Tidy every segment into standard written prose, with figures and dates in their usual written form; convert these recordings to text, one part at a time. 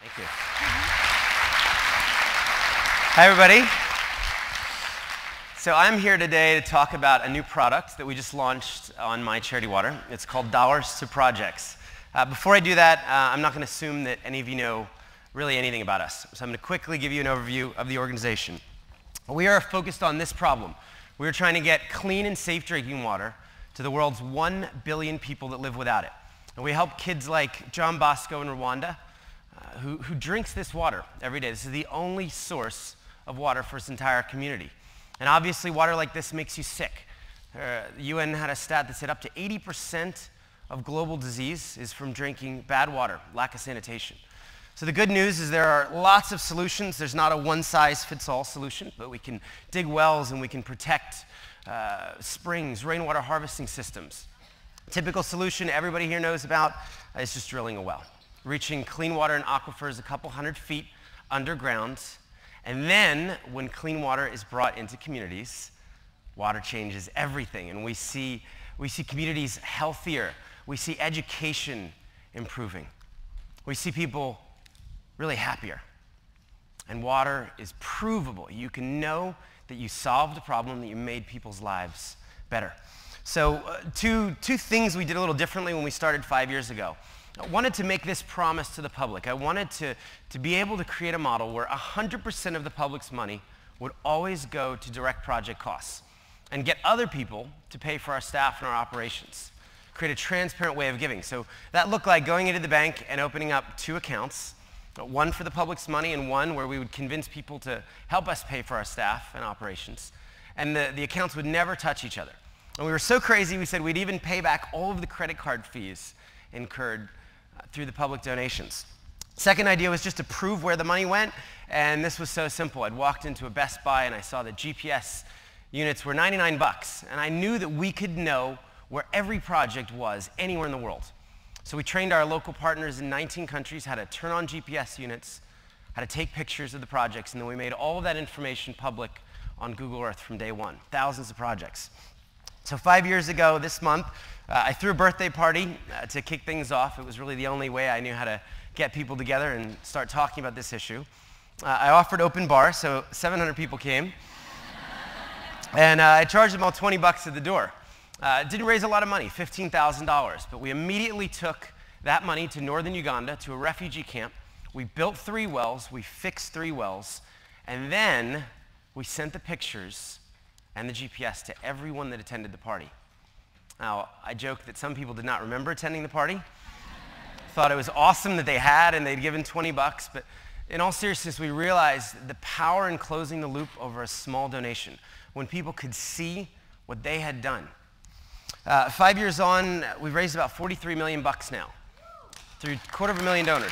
Thank you. Hi, everybody. So I'm here today to talk about a new product that we just launched on My Charity Water. It's called Dollars to Projects. Before I do that, I'm not going to assume that any of you know really anything about us. So I'm going to quickly give you an overview of the organization. We are focused on this problem. We are trying to get clean and safe drinking water to the world's 1 billion people that live without it. And we help kids like John Bosco in Rwanda, who drinks this water every day. This is the only source of water for his entire community. And obviously, water like this makes you sick. The UN had a stat that said up to 80% of global disease is from drinking bad water, lack of sanitation. So the good news is there are lots of solutions. There's not a one-size-fits-all solution, but we can dig wells and we can protect springs, rainwater harvesting systems. Typical solution everybody here knows about is just drilling a well, reaching clean water in aquifers a couple hundred feet underground. And then when clean water is brought into communities, water changes everything. And we see communities healthier. We see education improving. We see people really happier. And water is provable. You can know that you solved a problem, that you made people's lives better. So two things we did a little differently when we started 5 years ago. I wanted to make this promise to the public. I wanted to be able to create a model where 100% of the public's money would always go to direct project costs and get other people to pay for our staff and our operations. Create a transparent way of giving. So that looked like going into the bank and opening up 2 accounts, one for the public's money and one where we would convince people to help us pay for our staff and operations. And the accounts would never touch each other. And we were so crazy, we said we'd even pay back all of the credit card fees incurred through the public donations. Second idea was just to prove where the money went, and this was so simple. I'd walked into a Best Buy and I saw that GPS units were 99 bucks, and I knew that we could know where every project was anywhere in the world. So we trained our local partners in 19 countries how to turn on GPS units, how to take pictures of the projects, and then we made all of that information public on Google Earth from day one, thousands of projects. So 5 years ago this month, I threw a birthday party to kick things off. It was really the only way I knew how to get people together and start talking about this issue. I offered open bar, so 700 people came. And I charged them all 20 bucks at the door. It didn't raise a lot of money, $15,000, but we immediately took that money to northern Uganda, to a refugee camp. We built 3 wells, we fixed 3 wells, and then we sent the pictures and the GPS to everyone that attended the party. Now, I joke that some people did not remember attending the party, thought it was awesome that they had and they'd given 20 bucks, but in all seriousness, we realized the power in closing the loop over a small donation, when people could see what they had done. 5 years on, we've raised about 43 million bucks now, through $250,000 donors.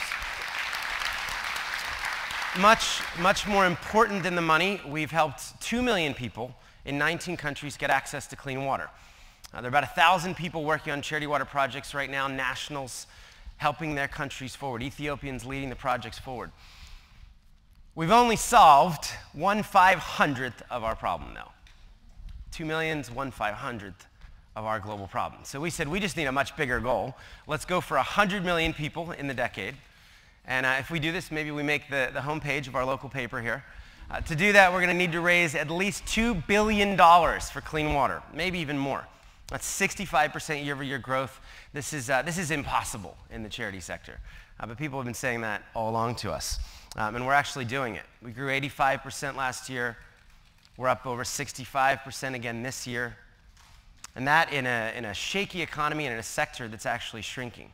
Much more important than the money, we've helped 2 million people in 19 countries get access to clean water. There are about 1,000 people working on charity water projects right now, nationals helping their countries forward, Ethiopians leading the projects forward. We've only solved 1/500th of our problem, though. 2 million's 1/500th of our global problem. So we said we just need a much bigger goal. Let's go for 100 million people in the decade. And if we do this, maybe we make the homepage of our local paper here. To do that, we're going to need to raise at least $2 billion for clean water, maybe even more. That's 65% year-over-year growth. This is impossible in the charity sector. But people have been saying that all along to us. And we're actually doing it. We grew 85% last year. We're up over 65% again this year. And that in a shaky economy and in a sector that's actually shrinking.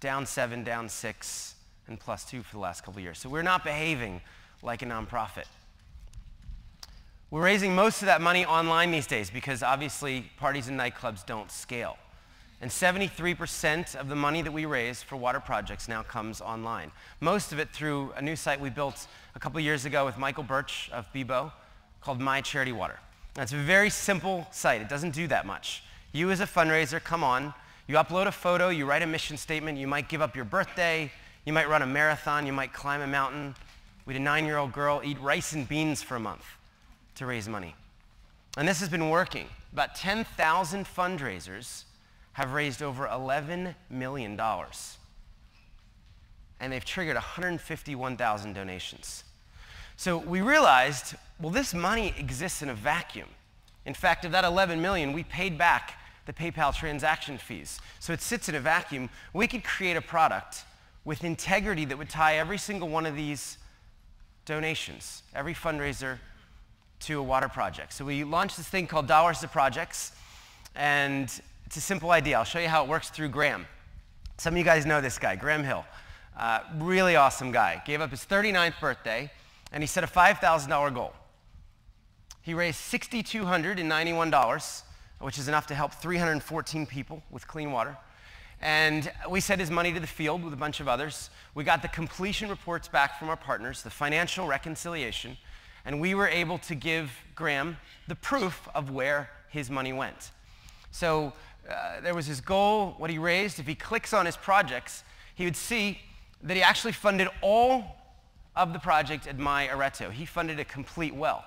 Down 7, down 6, and +2 for the last couple of years. So we're not behaving like a nonprofit. We're raising most of that money online these days because obviously parties and nightclubs don't scale. And 73% of the money that we raise for water projects now comes online. Most of it through a new site we built a couple of years ago with Michael Birch of Bibo called My Charity Water. That's a very simple site. It doesn't do that much. You as a fundraiser come on, you upload a photo, you write a mission statement, you might give up your birthday, you might run a marathon, you might climb a mountain. We had a 9-year-old girl eat rice and beans for a month to raise money. And this has been working. About 10,000 fundraisers have raised over $11 million. and they've triggered 151,000 donations. So we realized, well, this money exists in a vacuum. In fact, of that 11 million, we paid back the PayPal transaction fees. So it sits in a vacuum. We could create a product with integrity that would tie every single one of these donations, every fundraiser, to a water project. So we launched this thing called Dollars to Projects, and it's a simple idea. I'll show you how it works through Graham. Some of you guys know this guy, Graham Hill. Really awesome guy. Gave up his 39th birthday, and he set a $5,000 goal. He raised $6,291, which is enough to help 314 people with clean water. And we sent his money to the field with a bunch of others. We got the completion reports back from our partners, the financial reconciliation, and we were able to give Graham the proof of where his money went. So there was his goal, what he raised. If he clicks on his projects, he would see that he actually funded all of the project at My Areto. He funded a complete well.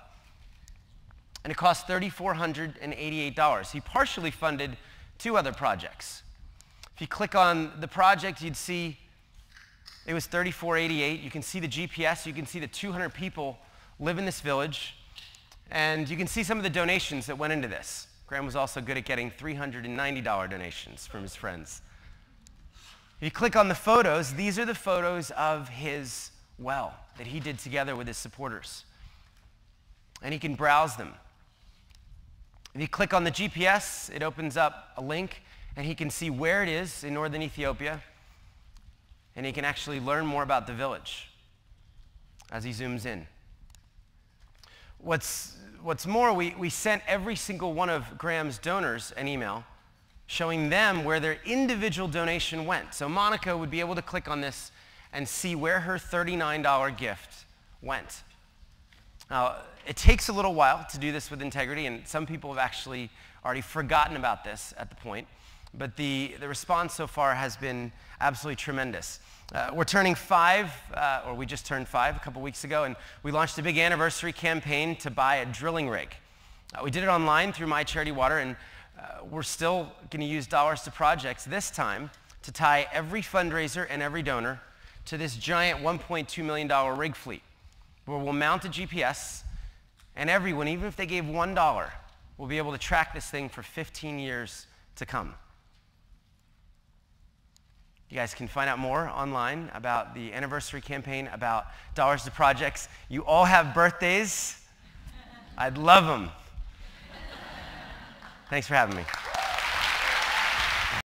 And it cost $3,488. He partially funded 2 other projects. If you click on the project, you'd see it was $3,488. You can see the GPS. You can see the 200 people live in this village. And you can see some of the donations that went into this. Graham was also good at getting $390 donations from his friends. If you click on the photos, these are the photos of his well that he did together with his supporters. And he can browse them. If you click on the GPS, it opens up a link, and he can see where it is in northern Ethiopia, and he can actually learn more about the village as he zooms in. What's more, we sent every single one of Graham's donors an email showing them where their individual donation went. So Monica would be able to click on this and see where her $39 gift went. Now, it takes a little while to do this with integrity, and some people have actually already forgotten about this at the point, but the response so far has been absolutely tremendous. We're turning 5, or we just turned 5 a couple weeks ago, and we launched a big anniversary campaign to buy a drilling rig. We did it online through My Charity Water, and we're still going to use Dollars to Projects this time to tie every fundraiser and every donor to this giant $1.2 million rig fleet, where we'll mount a GPS, and everyone, even if they gave $1, will be able to track this thing for 15 years to come. You guys can find out more online about the anniversary campaign, about Dollars to Projects. You all have birthdays. I'd love them. Thanks for having me.